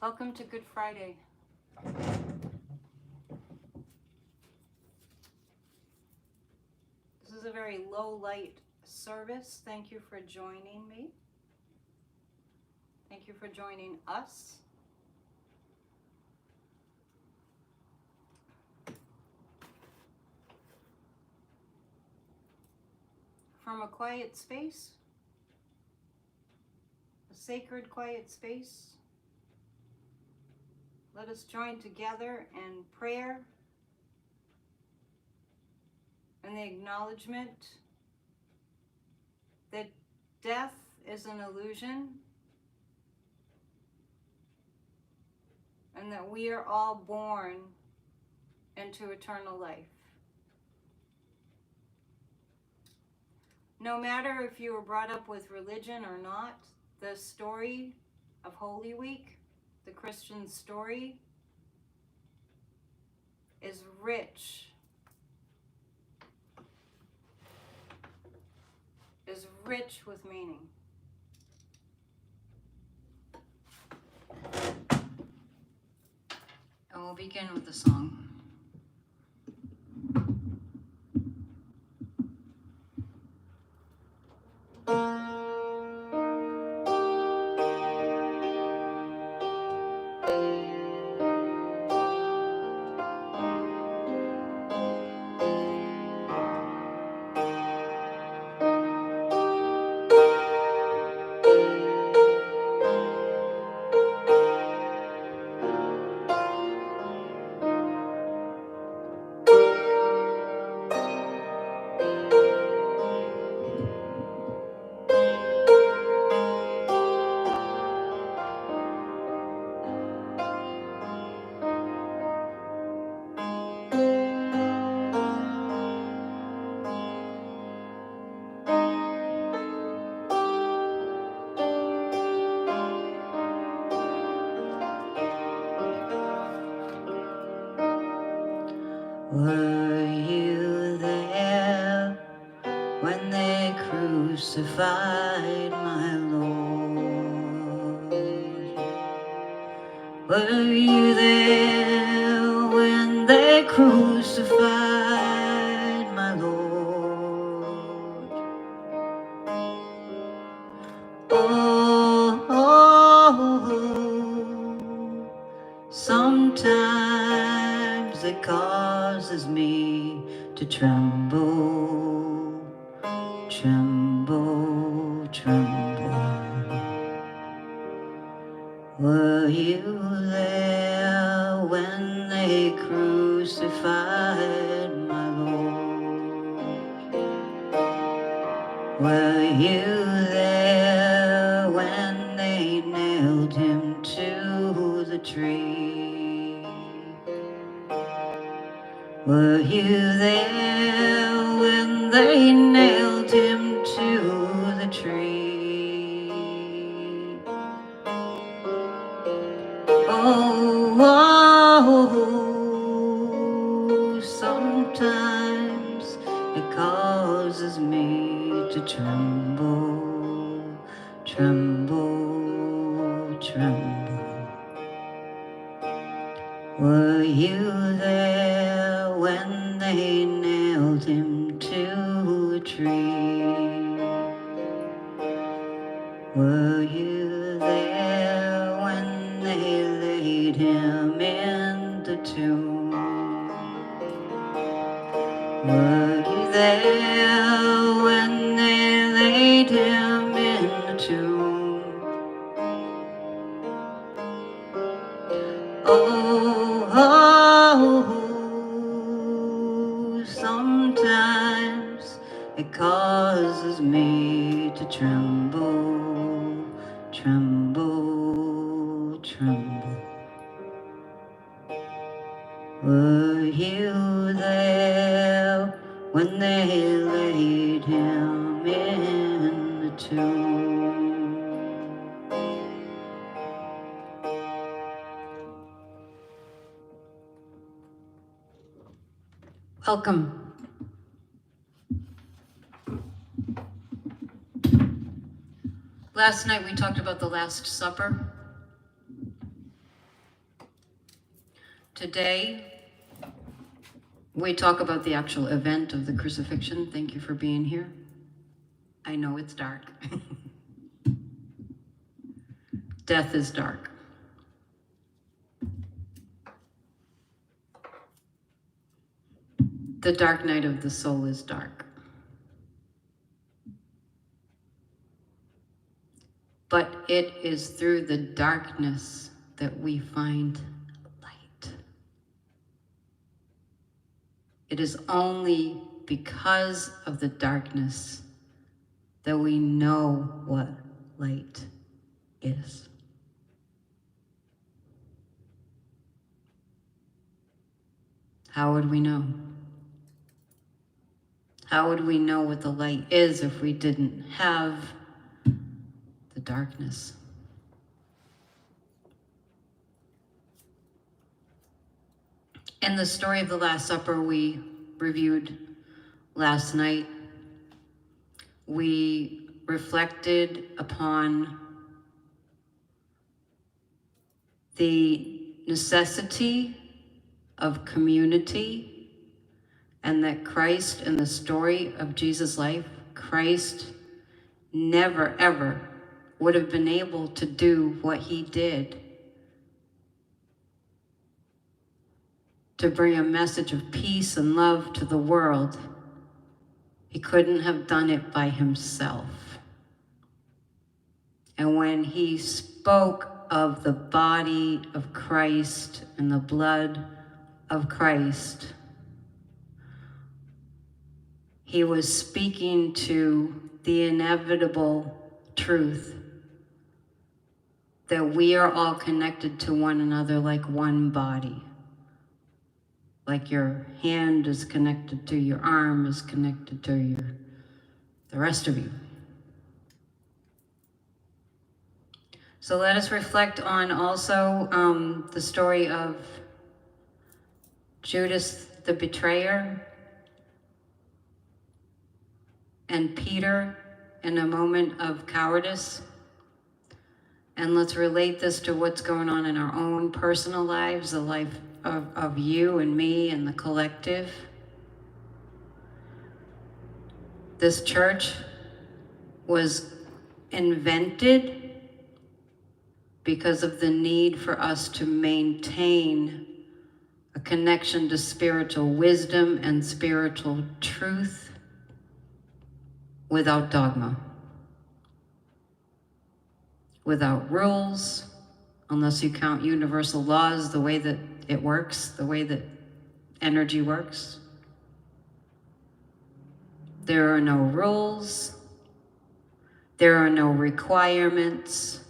Welcome to Good Friday. This is a very low light service. Thank you for joining me. Thank you for joining us. From a quiet space, a sacred quiet space, let us join together in prayer and the acknowledgement that death is an illusion and that we are all born into eternal life. No matter if you were brought up with religion or not, the story of Holy Week, the Christian story, is rich. Is rich with meaning. And we'll begin with the song. Were you there when they crucified my Lord? Were you there when they crucified my Lord? Oh, sometimes it causes me to tremble tremble, tremble. Were you there when they crucified my Lord? Were you there when they nailed him to the tree? Were you there when they nailed him to the tree? Oh, sometimes it causes me to tremble, tremble, tremble. Were you there when they nailed him to a tree? Were you there when they laid him in the tomb? Were you there when they laid him in the tomb? Oh, sometimes it causes me to tremble, tremble, tremble. Were you there when they laid him in the tomb? Welcome. Last night we talked about the Last Supper. Today we talk about the actual event of the crucifixion. Thank you for being here. I know it's dark. Death is dark. The dark night of the soul is dark. But it is through the darkness that we find light. It is only because of the darkness that we know what light is. How would we know? How would we know what the light is if we didn't have the darkness? In the story of the Last Supper we reviewed last night, we reflected upon the necessity of community, and that Christ, in the story of Jesus' life, Christ never ever would have been able to do what he did to bring a message of peace and love to the world. He couldn't have done it by himself. And when he spoke of the body of Christ and the blood of Christ, he was speaking to the inevitable truth that we are all connected to one another like one body. Like your hand is connected to your arm, is connected to the rest of you. So let us reflect on also the story of Judas the betrayer and Peter in a moment of cowardice. And let's relate this to what's going on in our own personal lives, the life of you and me and the collective. This church was invented because of the need for us to maintain a connection to spiritual wisdom and spiritual truth without dogma, without rules, unless you count universal laws, the way that it works, the way that energy works. There are no rules. There are no requirements.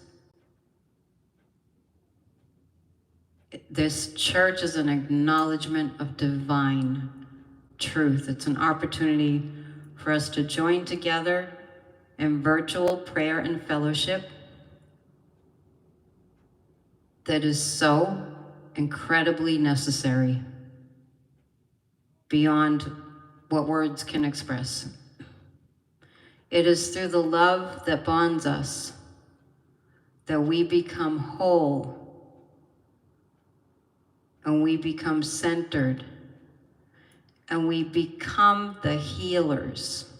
This church is an acknowledgement of divine truth. It's an opportunity for us to join together in virtual prayer and fellowship that is so incredibly necessary beyond what words can express. It is through the love that bonds us that we become whole and we become centered and we become the healers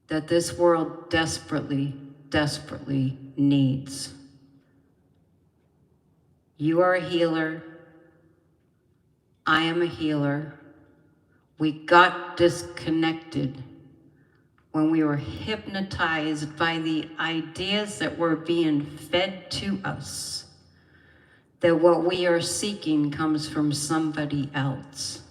that this world desperately, desperately needs. You are a healer. I am a healer. We got disconnected when we were hypnotized by the ideas that were being fed to us, that what we are seeking comes from somebody else.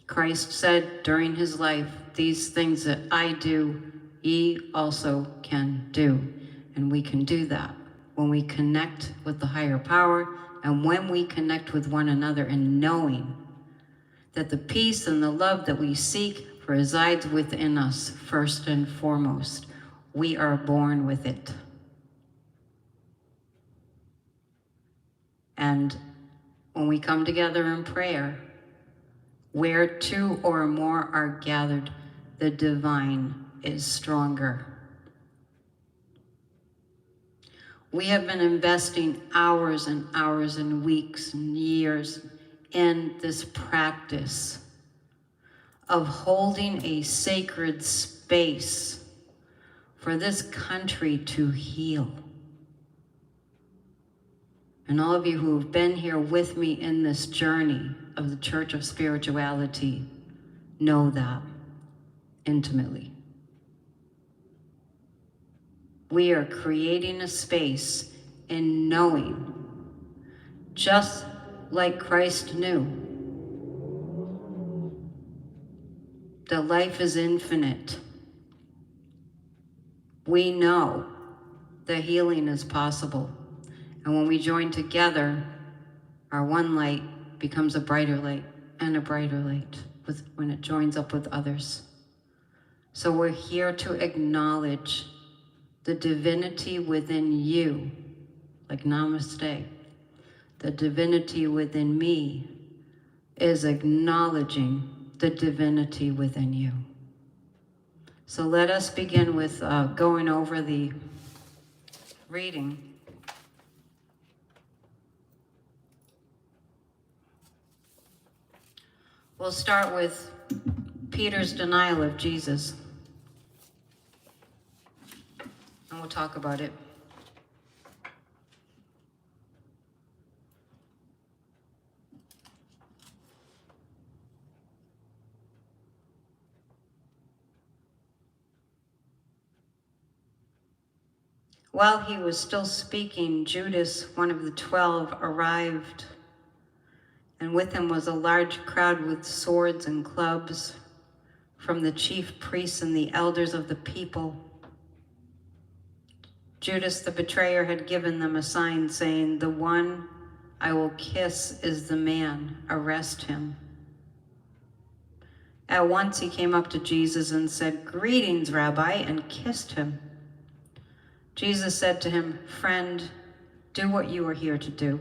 Christ said during his life, "These things that I do, ye also can do." And we can do that when we connect with the higher power and when we connect with one another, and knowing that the peace and the love that we seek resides within us first and foremost. We are born with it. And when we come together in prayer, where two or more are gathered, the divine is stronger. We have been investing hours and hours and weeks and years in this practice of holding a sacred space for this country to heal. And all of you who have been here with me in this journey of the Church of Spirituality know that intimately. We are creating a space in knowing, just like Christ knew, that life is infinite. We know that healing is possible. And when we join together, our one light becomes a brighter light and a brighter light when it joins up with others. So we're here to acknowledge the divinity within you, like namaste. The divinity within me is acknowledging the divinity within you. So let us begin with going over the reading. We'll start with Peter's denial of Jesus. And we'll talk about it. While he was still speaking, Judas, one of the 12, arrived, and with him was a large crowd with swords and clubs from the chief priests and the elders of the people. Judas the betrayer had given them a sign saying, "The one I will kiss is the man, arrest him." At once he came up to Jesus and said, "Greetings, Rabbi," and kissed him. Jesus said to him, "Friend, do what you are here to do."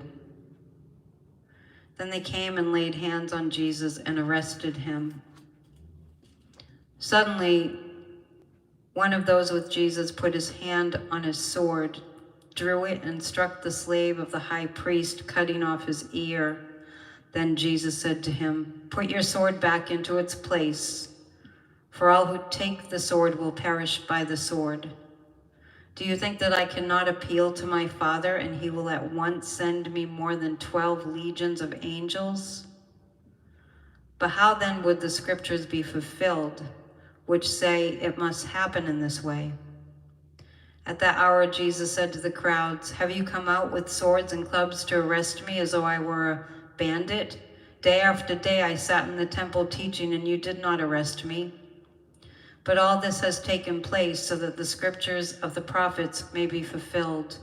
Then they came and laid hands on Jesus and arrested him. Suddenly, one of those with Jesus put his hand on his sword, drew it, and struck the slave of the high priest, cutting off his ear. Then Jesus said to him, "Put your sword back into its place, for all who take the sword will perish by the sword. Do you think that I cannot appeal to my Father, and he will at once send me more than 12 legions of angels?" But how then would the scriptures be fulfilled, which say it must happen in this way? At that hour, Jesus said to the crowds, "Have you come out with swords and clubs to arrest me as though I were a bandit? Day after day I sat in the temple teaching, and you did not arrest me. But all this has taken place so that the scriptures of the prophets may be fulfilled."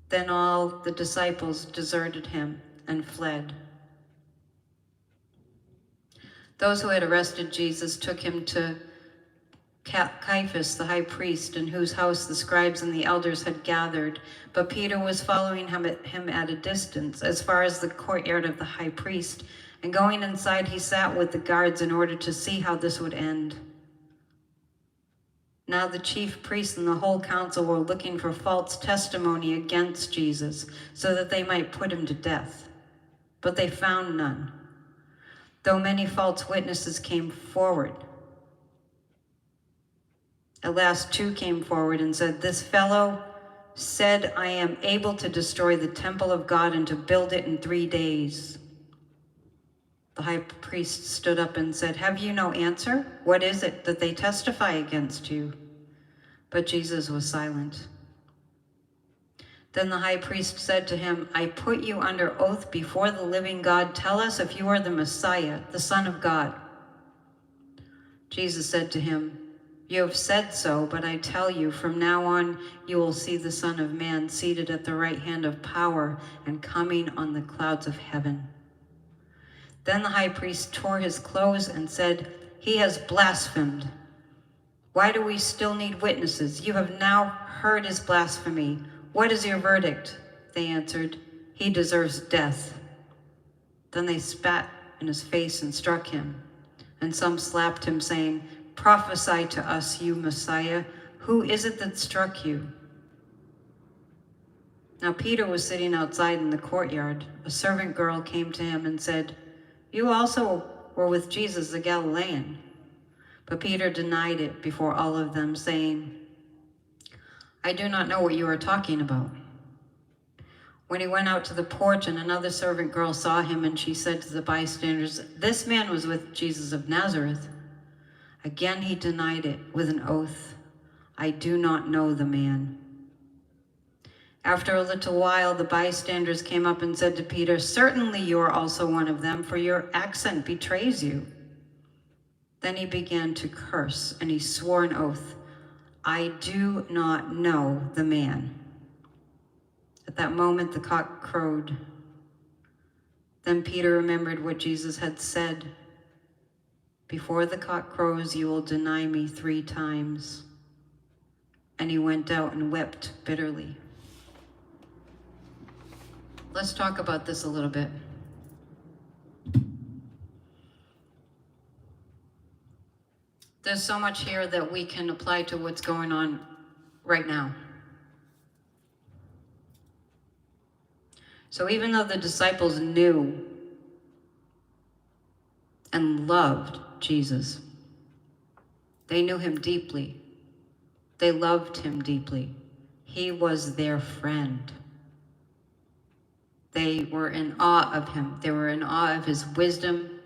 Then all the disciples deserted him and fled. Those who had arrested Jesus took him to Caiaphas, the high priest, in whose house the scribes and the elders had gathered. But Peter was following him at a distance, as far as the courtyard of the high priest. And going inside, he sat with the guards in order to see how this would end. Now the chief priests and the whole council were looking for false testimony against Jesus, so that they might put him to death. But they found none, though many false witnesses came forward. At last 2 came forward and said, "This fellow said, I am able to destroy the temple of God and to build it in 3 days." The high priest stood up and said, "Have you no answer? What is it that they testify against you?" But Jesus was silent. Then the high priest said to him, "I put you under oath before the living God. Tell us if you are the Messiah, the Son of God." Jesus said to him, "You have said so, but I tell you, from now on you will see the Son of Man seated at the right hand of power and coming on the clouds of heaven." Then the high priest tore his clothes and said, "He has blasphemed. Why do we still need witnesses? You have now heard his blasphemy. What is your verdict?" They answered, "He deserves death." Then they spat in his face and struck him. And some slapped him, saying, "Prophesy to us, you Messiah. Who is it that struck you?" Now Peter was sitting outside in the courtyard. A servant girl came to him and said, "You also were with Jesus the Galilean." But Peter denied it before all of them, saying, "I do not know what you are talking about." When he went out to the porch, and another servant girl saw him, and she said to the bystanders, "This man was with Jesus of Nazareth." Again he denied it with an oath, "I do not know the man." After a little while, the bystanders came up and said to Peter, "Certainly you are also one of them, for your accent betrays you." Then he began to curse, and he swore an oath, "I do not know the man." At that moment the cock crowed. Then Peter remembered what Jesus had said, "Before the cock crows, you will deny me 3 times." And he went out and wept bitterly. Let's talk about this a little bit. There's so much here that we can apply to what's going on right now. So even though the disciples knew and loved Jesus, they knew him deeply. They loved him deeply. He was their friend. They were in awe of him. They were in awe of his wisdom,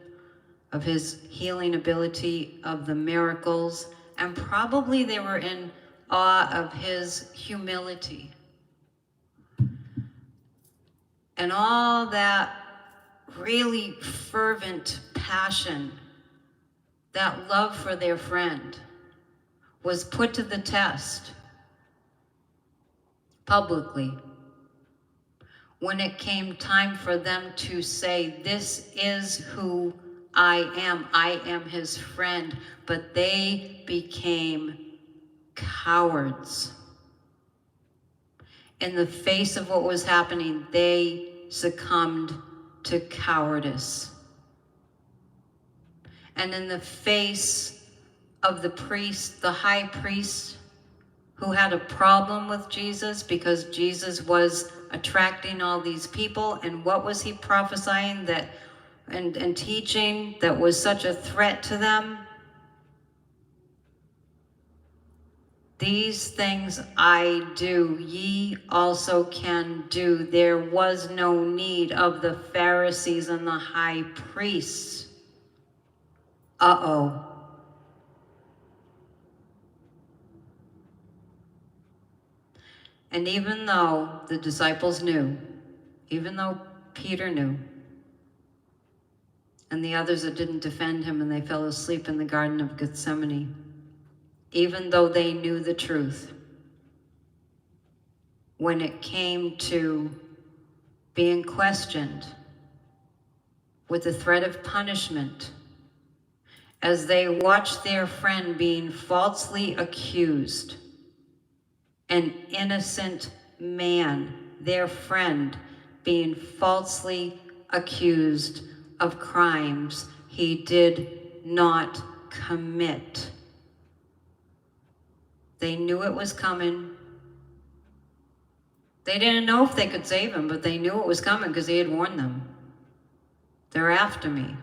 of his healing ability, of the miracles, and probably they were in awe of his humility. And all that really fervent passion, that love for their friend, was put to the test publicly when it came time for them to say, "This is who I am his friend." But they became cowards. In the face of what was happening, they succumbed to cowardice. And in the face of the priest, the high priest, who had a problem with Jesus because Jesus was attracting all these people, and what was he prophesying that and teaching that was such a threat to them? "These things I do, ye also can do." There was no need of the Pharisees and the high priests uh-oh. And even though the disciples knew, even though Peter knew, and the others that didn't defend him and they fell asleep in the Garden of Gethsemane, even though they knew the truth, when it came to being questioned with the threat of punishment, as they watched their friend being falsely accused, an innocent man, their friend, being falsely accused of crimes he did not commit. They knew it was coming. They didn't know if they could save him, but they knew it was coming because he had warned them. They're after me.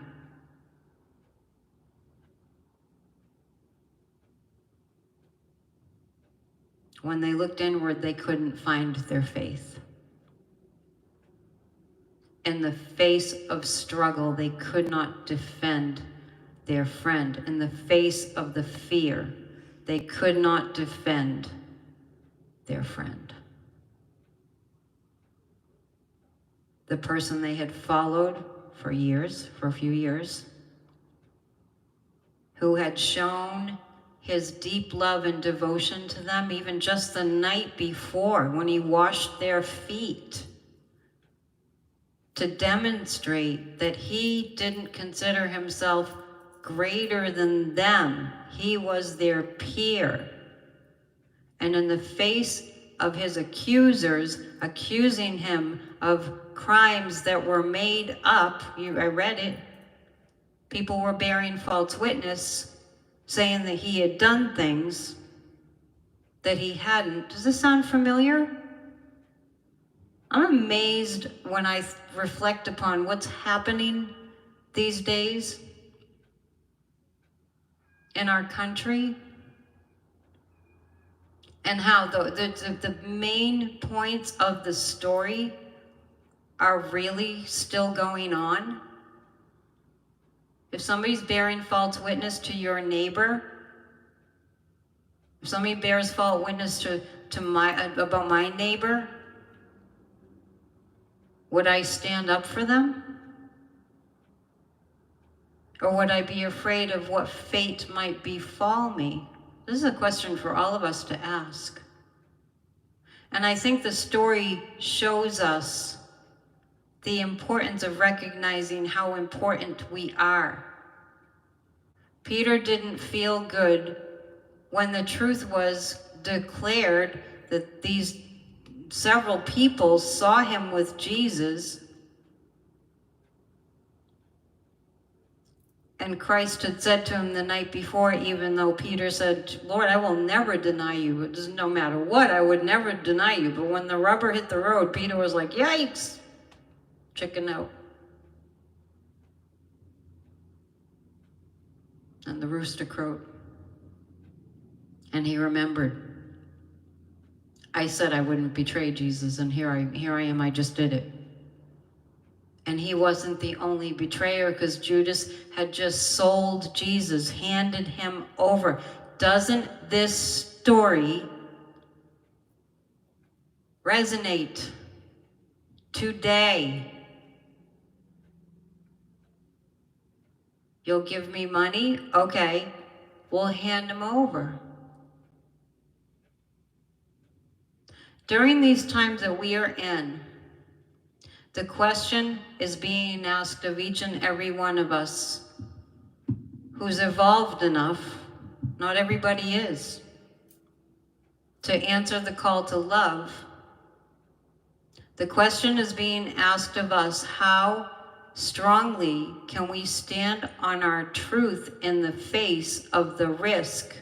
When they looked inward, they couldn't find their faith. In the face of struggle, they could not defend their friend. In the face of the fear, they could not defend their friend. The person they had followed for years, for a few years, who had shown his deep love and devotion to them even just the night before when he washed their feet, to demonstrate that he didn't consider himself greater than them. He was their peer. And in the face of his accusers accusing him of crimes that were made up, I read it, people were bearing false witness, saying that he had done things that he hadn't. Does this sound familiar? I'm amazed when I reflect upon what's happening these days in our country, and how the main points of the story are really still going on. If somebody's bearing false witness to your neighbor, if somebody bears false witness about my neighbor, would I stand up for them? Or would I be afraid of what fate might befall me? This is a question for all of us to ask. And I think the story shows us the importance of recognizing how important we are. Peter didn't feel good when the truth was declared that these several people saw him with Jesus, and Christ had said to him the night before, even though Peter said, Lord, I will never deny you. It doesn't no matter what, I would never deny you. But when the rubber hit the road, Peter was like, yikes, chicken out. And the rooster crowed. And he remembered. I said I wouldn't betray Jesus, and here I am, I just did it. And he wasn't the only betrayer, because Judas had just sold Jesus, handed him over. Doesn't this story resonate today? You'll give me money? Okay, we'll hand him over. During these times that we are in, the question is being asked of each and every one of us who's evolved enough, not everybody is, to answer the call to love. The question is being asked of us, how strongly can we stand on our truth in the face of the risk?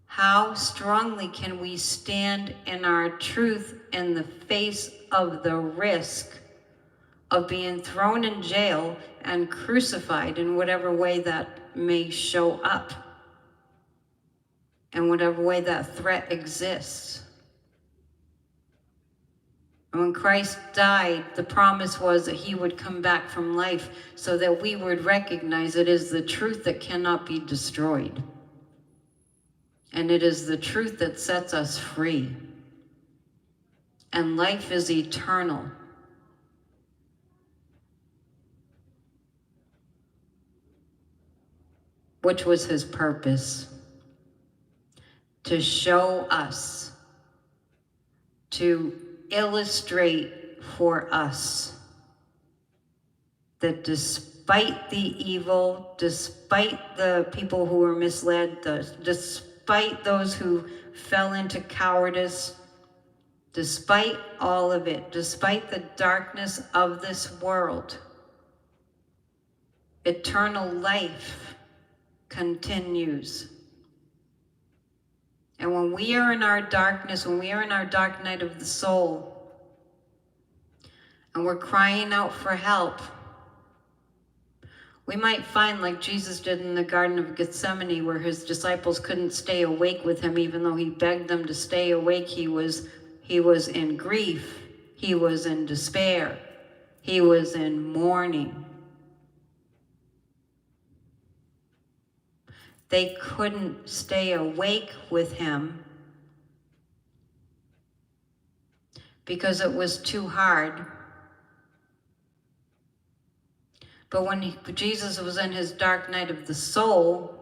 How strongly can we stand in our truth in the face of the risk of being thrown in jail and crucified in whatever way that may show up, in whatever way that threat exists? And when Christ died, the promise was that he would come back from life so that we would recognize it is the truth that cannot be destroyed. And it is the truth that sets us free. And life is eternal. Which was his purpose. To show us, to illustrate for us that despite the evil, despite the people who were misled, despite those who fell into cowardice, despite all of it, despite the darkness of this world, eternal life continues. And when we are in our darkness, when we are in our dark night of the soul, and we're crying out for help, we might find, like Jesus did in the Garden of Gethsemane, where his disciples couldn't stay awake with him, even though he begged them to stay awake. He was in grief. He was in despair. He was in mourning. They couldn't stay awake with him because it was too hard. But when Jesus was in his dark night of the soul,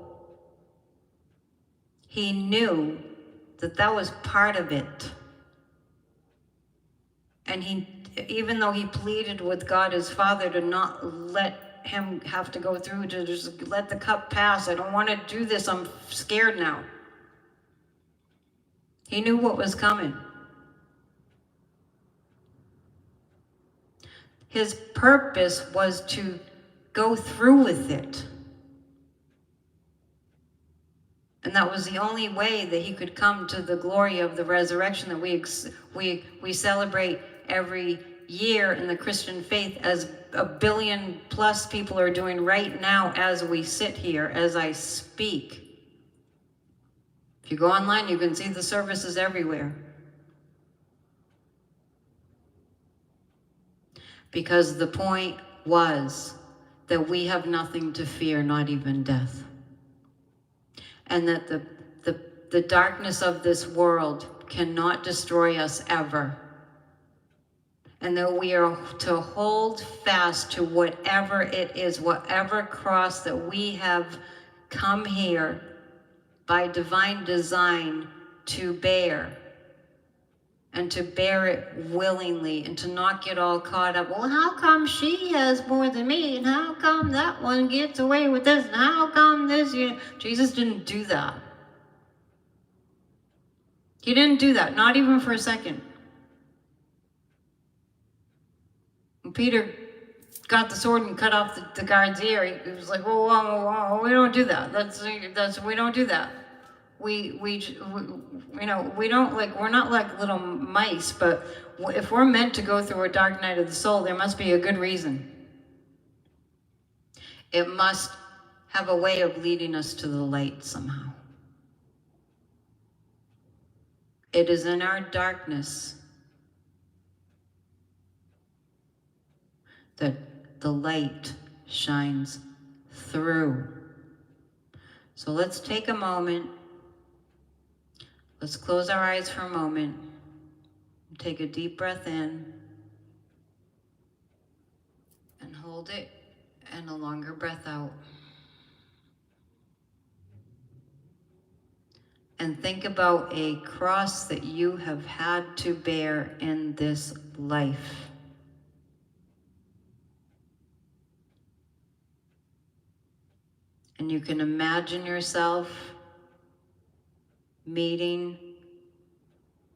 he knew that that was part of it. And even though he pleaded with God his Father to not let him have to go through, to just let the cup pass. I don't want to do this. I'm scared now. He knew what was coming. His purpose was to go through with it. And that was the only way that he could come to the glory of the resurrection that we celebrate every year in the Christian faith, as 1 billion plus people are doing right now as we sit here, as I speak. If you go online, you can see the services everywhere. Because the point was that we have nothing to fear, not even death. And that the darkness of this world cannot destroy us ever. And that we are to hold fast to whatever it is, whatever cross that we have come here by divine design to bear. And to bear it willingly, and to not get all caught up. Well, how come she has more than me? And how come that one gets away with this? And how come this? Jesus didn't do that. He didn't do that, not even for a second. When Peter got the sword and cut off the guard's ear, he was like, whoa, we don't do that. We don't do that. We don't, like, we're not like little mice, but if we're meant to go through a dark night of the soul, there must be a good reason. It must have a way of leading us to the light somehow. It is in our darkness that the light shines through. So let's take a moment. Let's close our eyes for a moment. Take a deep breath in. And hold it. And a longer breath out. And think about a cross that you have had to bear in this life. And you can imagine yourself meeting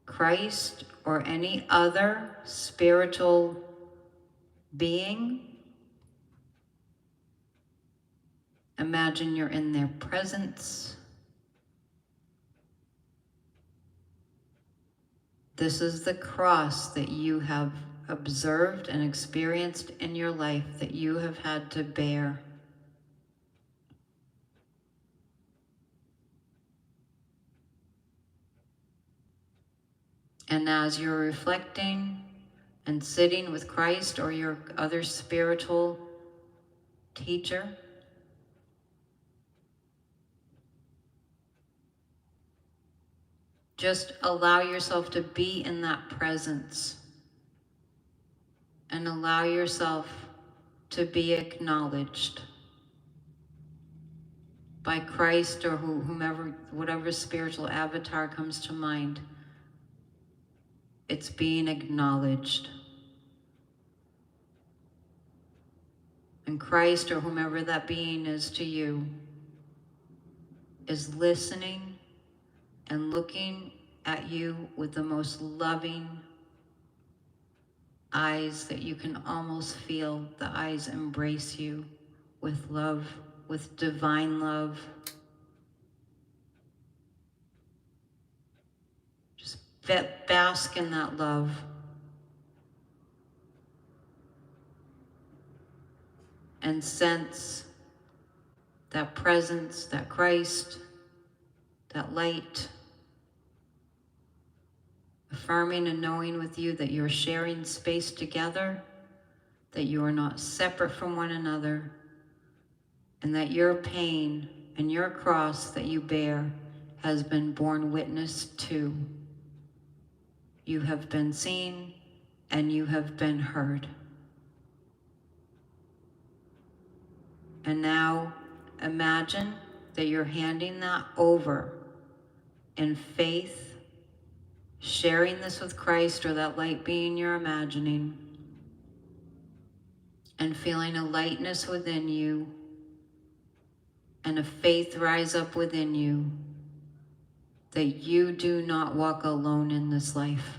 Christ or any other spiritual being. Imagine you're in their presence. This is the cross that you have observed and experienced in your life that you have had to bear. And as you're reflecting and sitting with Christ or your other spiritual teacher. Just allow yourself to be in that presence and allow yourself to be acknowledged by Christ or whomever, whatever spiritual avatar comes to mind. It's being acknowledged. And Christ or whomever that being is to you is listening and looking at you with the most loving eyes that you can almost feel. The eyes embrace you with love, with divine love. Just bask in that love. And sense that presence, that Christ, that light, affirming and knowing with you that you're sharing space together, that you are not separate from one another, and that your pain and your cross that you bear has been borne witness to. You have been seen and you have been heard. And now imagine that you're handing that over in faith, sharing this with Christ or that light being you're imagining, and feeling a lightness within you and a faith rise up within you that you do not walk alone in this life.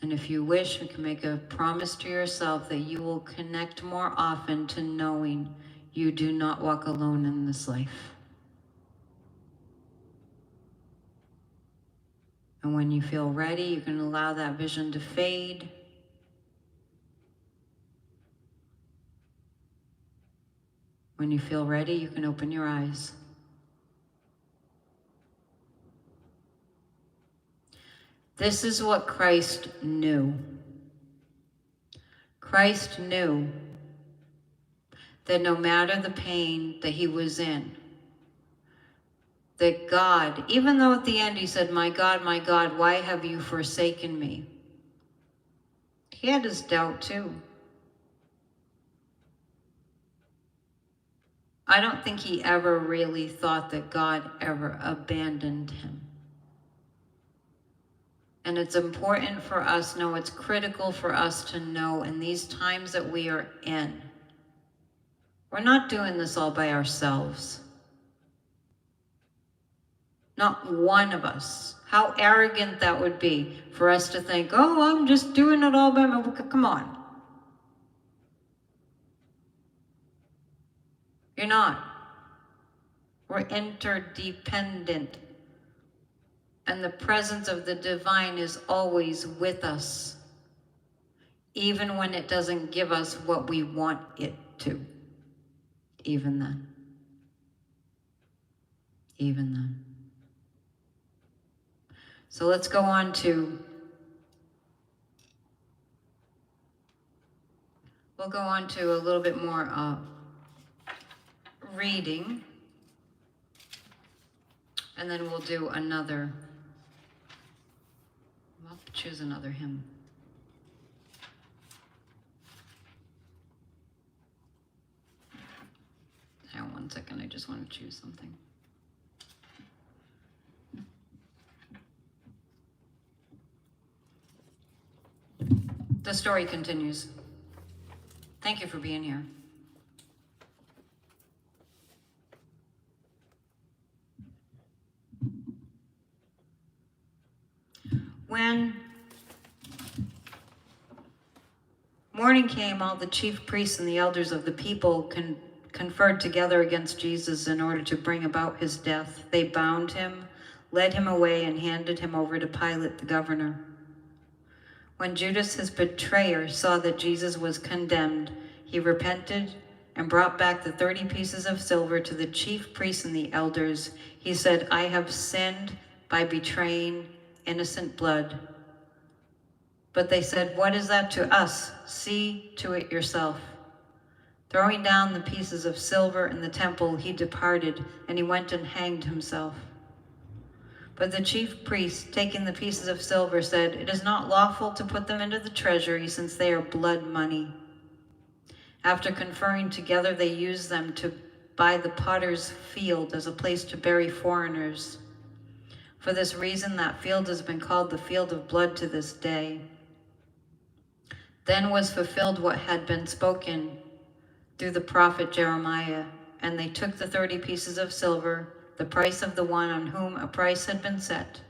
And if you wish, you can make a promise to yourself that you will connect more often to knowing you do not walk alone in this life. And when you feel ready, you can allow that vision to fade. When you feel ready, you can open your eyes. This is what Christ knew. Christ knew that no matter the pain that he was in, that God, even though at the end he said, my God, why have you forsaken me? He had his doubt too. I don't think he ever really thought that God ever abandoned him. And it's important for us, no, it's critical for us to know in these times that we are in, we're not doing this all by ourselves. Not one of us. How arrogant that would be for us to think, oh, I'm just doing it all by myself. Come on. You're not. We're interdependent. And the presence of the divine is always with us, even when it doesn't give us what we want it to. Even then. Even then. So let's go on to, we'll go on to a little bit more reading, and then we'll do another. I'll choose another hymn. Hang on 1 second, I just want to choose something. The story continues. Thank you for being here. When morning came, all the chief priests and the elders of the people conferred together against Jesus in order to bring about his death. They bound him, led him away, and handed him over to Pilate, the governor. When Judas, his betrayer, saw that Jesus was condemned, he repented and brought back the 30 pieces of silver to the chief priests and the elders. He said, I have sinned by betraying innocent blood. But they said, "What is that to us? See to it yourself." Throwing down the pieces of silver in the temple, he departed, and he went and hanged himself. But the chief priests, taking the pieces of silver, said, "It is not lawful to put them into the treasury, since they are blood money." After conferring together, they used them to buy the potter's field as a place to bury foreigners. For this reason, that field has been called the field of blood to this day. Then was fulfilled what had been spoken through the prophet Jeremiah, and they took the 30 pieces of silver, the price of the one on whom a price had been set,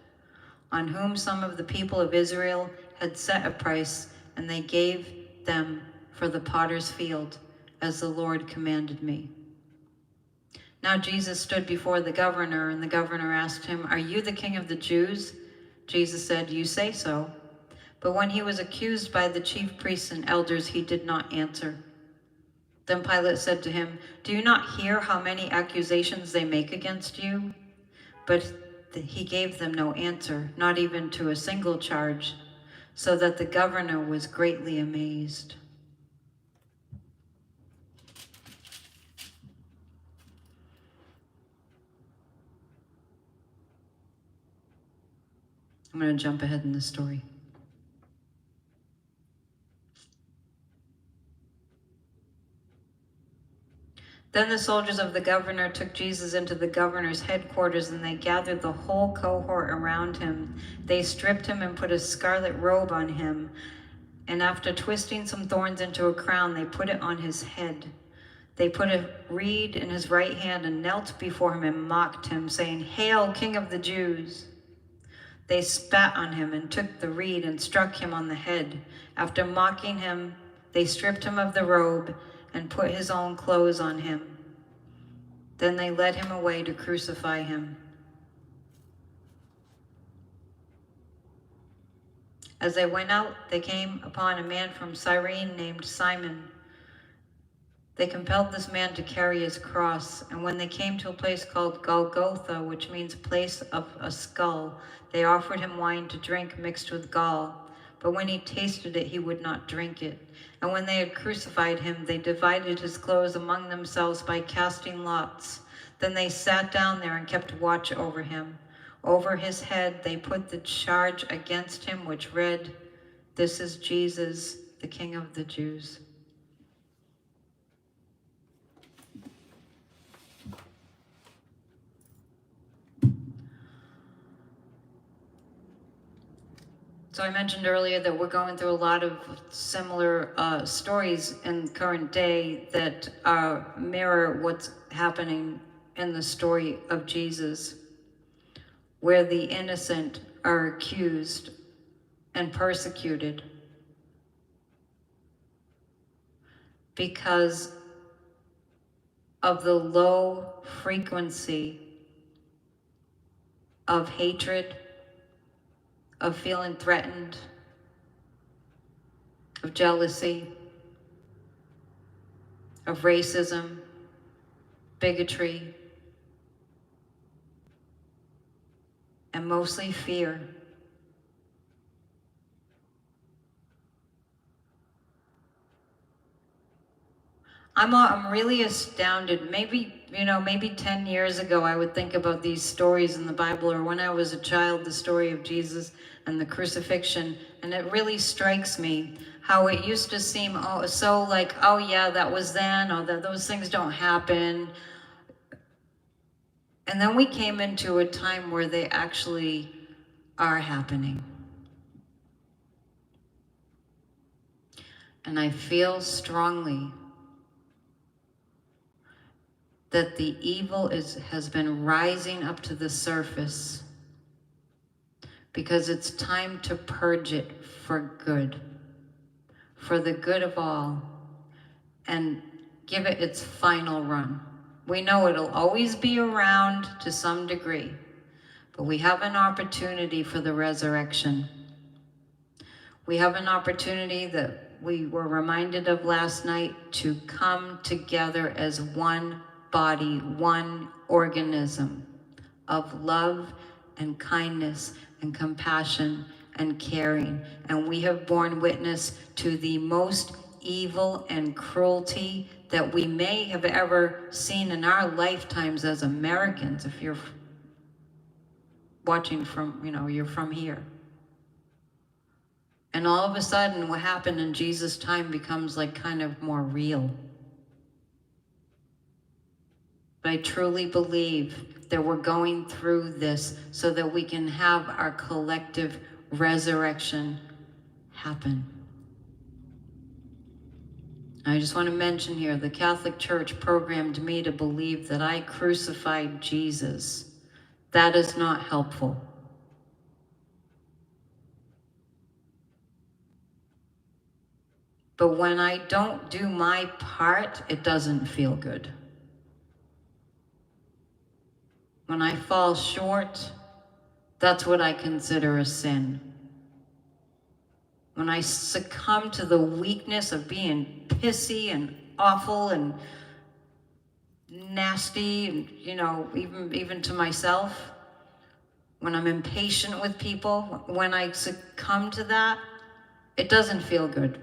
on whom some of the people of Israel had set a price, and they gave them for the potter's field, as the Lord commanded me. Now Jesus stood before the governor, and the governor asked him, "Are you the king of the Jews?" Jesus said, "You say so." But when he was accused by the chief priests and elders, he did not answer. Then Pilate said to him, "Do you not hear how many accusations they make against you?" But he gave them no answer, not even to a single charge, so that the governor was greatly amazed. I'm going to jump ahead in the story. Then the soldiers of the governor took Jesus into the governor's headquarters, and they gathered the whole cohort around him. They stripped him and put a scarlet robe on him, and after twisting some thorns into a crown, they put it on his head. They put a reed in his right hand and knelt before him and mocked him, saying, "Hail, King of the Jews!" They spat on him and took the reed and struck him on the head. After mocking him, they stripped him of the robe and put his own clothes on him. Then they led him away to crucify him. As they went out, they came upon a man from Cyrene named Simon. They compelled this man to carry his cross, and when they came to a place called Golgotha, which means place of a skull, they offered him wine to drink mixed with gall. But when he tasted it, he would not drink it. And when they had crucified him, they divided his clothes among themselves by casting lots. Then they sat down there and kept watch over him. Over his head they put the charge against him, which read, "This is Jesus, the King of the Jews." So I mentioned earlier that we're going through a lot of similar stories in current day that mirror what's happening in the story of Jesus, where the innocent are accused and persecuted because of the low frequency of hatred, of feeling threatened, of jealousy, of racism, bigotry, and mostly fear. I'm really astounded. Maybe 10 years ago I would think about these stories in the Bible, or when I was a child, the story of Jesus and the crucifixion, and it really strikes me how it used to seem so like, oh yeah, that was then, or that those things don't happen. And then we came into a time where they actually are happening. And I feel strongly that the evil has been rising up to the surface because it's time to purge it for good, for the good of all, and give it its final run. We know it'll always be around to some degree, but we have an opportunity for the resurrection. We have an opportunity that we were reminded of last night to come together as one body, one organism of love and kindness and compassion and caring. And we have borne witness to the most evil and cruelty that we may have ever seen in our lifetimes as Americans, if you're watching from, you're from here. And all of a sudden, what happened in Jesus' time becomes like kind of more real. But I truly believe that we're going through this so that we can have our collective resurrection happen. I just want to mention here, the Catholic Church programmed me to believe that I crucified Jesus. That is not helpful. But when I don't do my part, it doesn't feel good. When I fall short, that's what I consider a sin. When I succumb to the weakness of being pissy and awful and nasty, and even to myself, when I'm impatient with people, when I succumb to that, it doesn't feel good.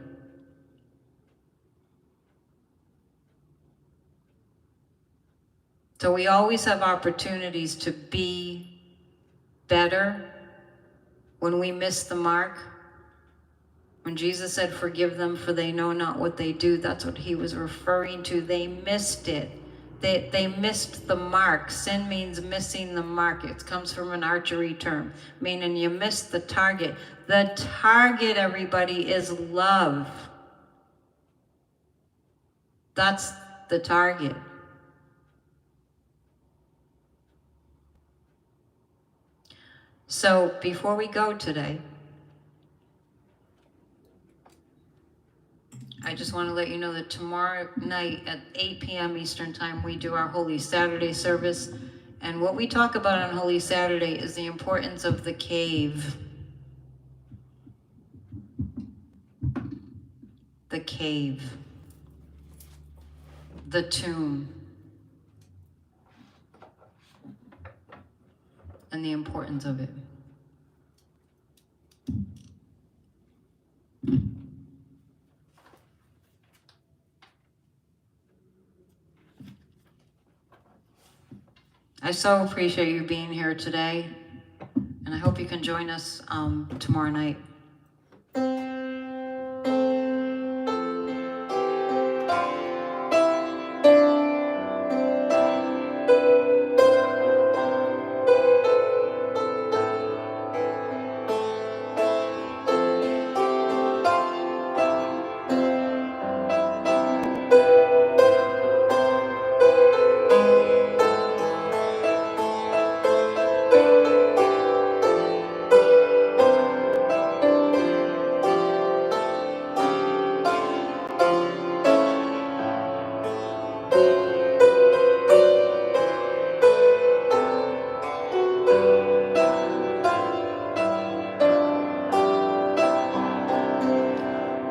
So we always have opportunities to be better when we miss the mark. When Jesus said, "Forgive them, for they know not what they do," that's what he was referring to. They missed it. They missed the mark. Sin means missing the mark. It comes from an archery term, meaning you missed the target. The target, everybody, is love. That's the target. So before we go today, I just want to let you know that tomorrow night at 8 p.m. Eastern Time, we do our Holy Saturday service. And what we talk about on Holy Saturday is the importance of the cave. The cave. The tomb. And the importance of it. I so appreciate you being here today, and I hope you can join us tomorrow night.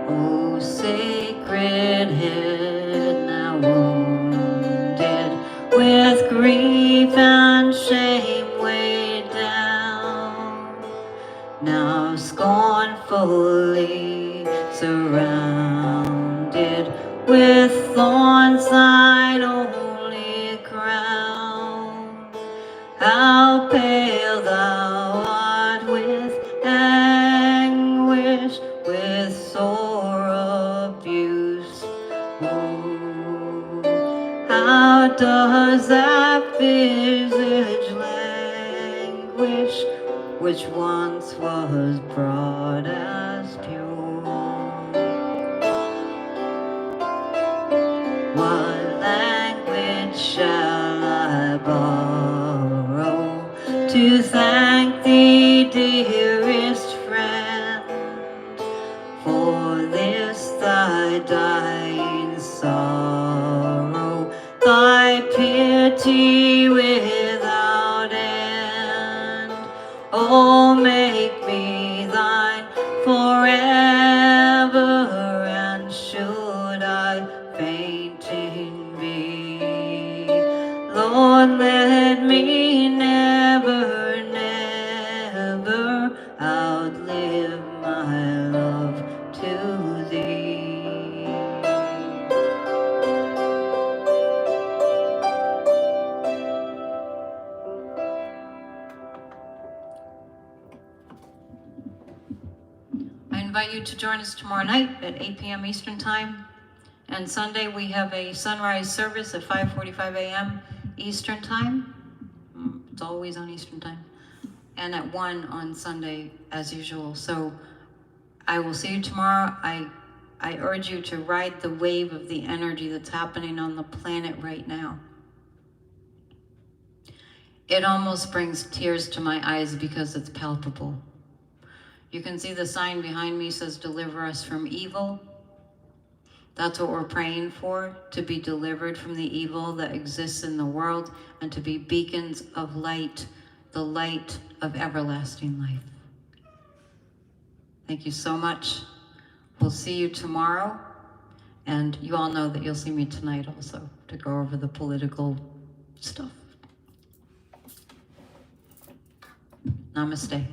Oh, sacred head, now wounded with grief and shame weighed down, now scornfully surrounded with thorns, thine only crown. How pale thou art with anguish, with sore abuse. Oh, how does that visage languish, which once was broad as pure? What language shall I borrow to thank thee, dearest friend, for this thy dying sorrow, thy pity without end? Oh, make me thine forever, and should I fainting be, Lord, let me never, never never outlive my love to thee. I invite you to join us tomorrow night at 8 p.m. Eastern Time. And Sunday we have a sunrise service at 5:45 a.m. Eastern Time. It's always on Eastern Time. And at 1 on Sunday as usual. So I will see you tomorrow. I urge you to ride the wave of the energy that's happening on the planet right now. It almost brings tears to my eyes because it's palpable. You can see the sign behind me says, "Deliver us from evil." That's what we're praying for, to be delivered from the evil that exists in the world and to be beacons of light, the light of everlasting life. Thank you so much. We'll see you tomorrow. And you all know that you'll see me tonight also to go over the political stuff. Namaste.